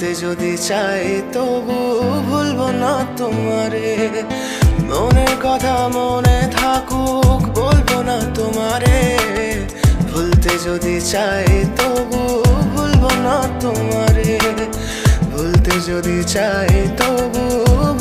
ভুলতে যদি চাই তবু ভুলবো না তোমারে। মনের কথা মনে থাকুক বলবো না তোমারে। ভুলতে যদি চাই তবু ভুলবো না তোমারে। ভুলতে যদি চাই তবু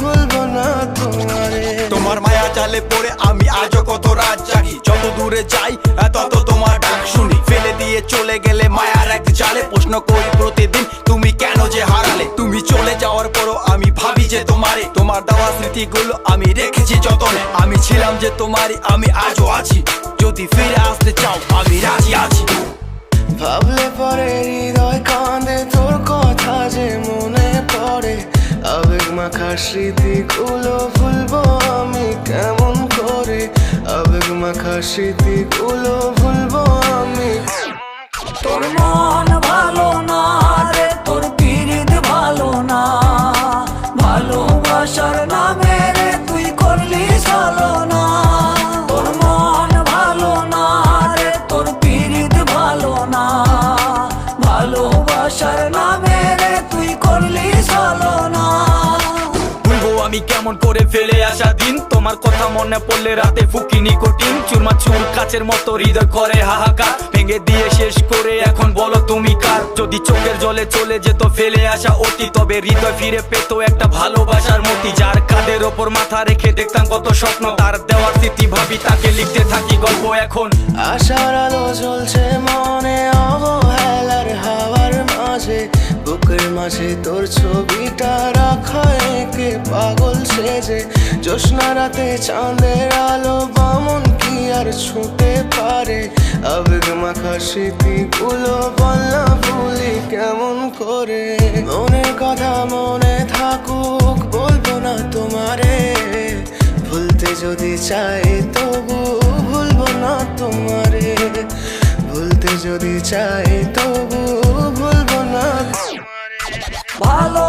ভুলবো না তোমারে। তোমার মায়া জালে পড়ে আমি আজও কত রাত জাগি। যত দূরে যাই তত তোমার ডাক শুনি। ফেলে দিয়ে চলে গেলে মায়ার এক জালে প্রশ্ন করি প্রতিদিন তুমি কেন যে হারালে। তুমি চলে যাওয়ার পরও আমি ভাবি যে তোমারে। তোমার দেওয়া স্মৃতিগুলো আমি রেখেছি যতনে। আমি ছিলাম যে তোমারই, আমি আজও আছি। যদি ফিরে আসতে চাও আমি রাজি আছি। ভাবলে পরে হৃদয় কাঁদে তোর কথা যে মনে পড়ে। আবেগ মাখা স্মৃতিগুলো ভুলবো আমি কেমন করে। আবেগ মাখা স্মৃতিগুলো ভুলবো আমি। তোর মন ভালো না রে, তোর পিরিত ভালো না। ভালোবাসার নামে রে তুই করলি ছলনা। তোর মন ভালো না রে, তোর পিরিত ভালো না। ভালোবাসার নামে রে তুই করলি ছলনা। ভুলবো আমি কেমন করে ফেলে আসা দিন। তোমার কথা মনে পড়লে রাতে ফুকি নিকোটিন। চুরমাচুর কাচের মতো হৃদয় করে হাহাকার। ভেঙে দিয়ে শেষ করে এখন বলো তুমি কার। যদি চোখের জলে চলে যেত ফেলে আসা অতি, তবে হৃদয় ফিরে পেত একটা ভালোবাসার মতি। যার কাঁধের ওপর মাথা রেখে দেখতাম কত স্বপ্ন, তার দেওয়ার স্মৃতি ভাবি তাকে লিখতে থাকি গল্প এখন। আশার আলো জ্বলছে মনে অবহেলার হাওয়ার মাঝে। বুকের মাঝে তোর ছবিটা রাখা একে পাগল সেজে। জ্যোৎস্না রাতে চাঁদের আলো বামন কি আর ছুঁতে পারে। আবেগ মাখা স্মৃতিগুলো বল না ভুলি কেমন করে। মনের কথা মনে থাকুক বলবো না তোমারে। ভুলতে যদি চাই তবু ভুলবো না তোমারে। ভুলতে যদি চাই তবু ভুলবো না তোমারে। ভালো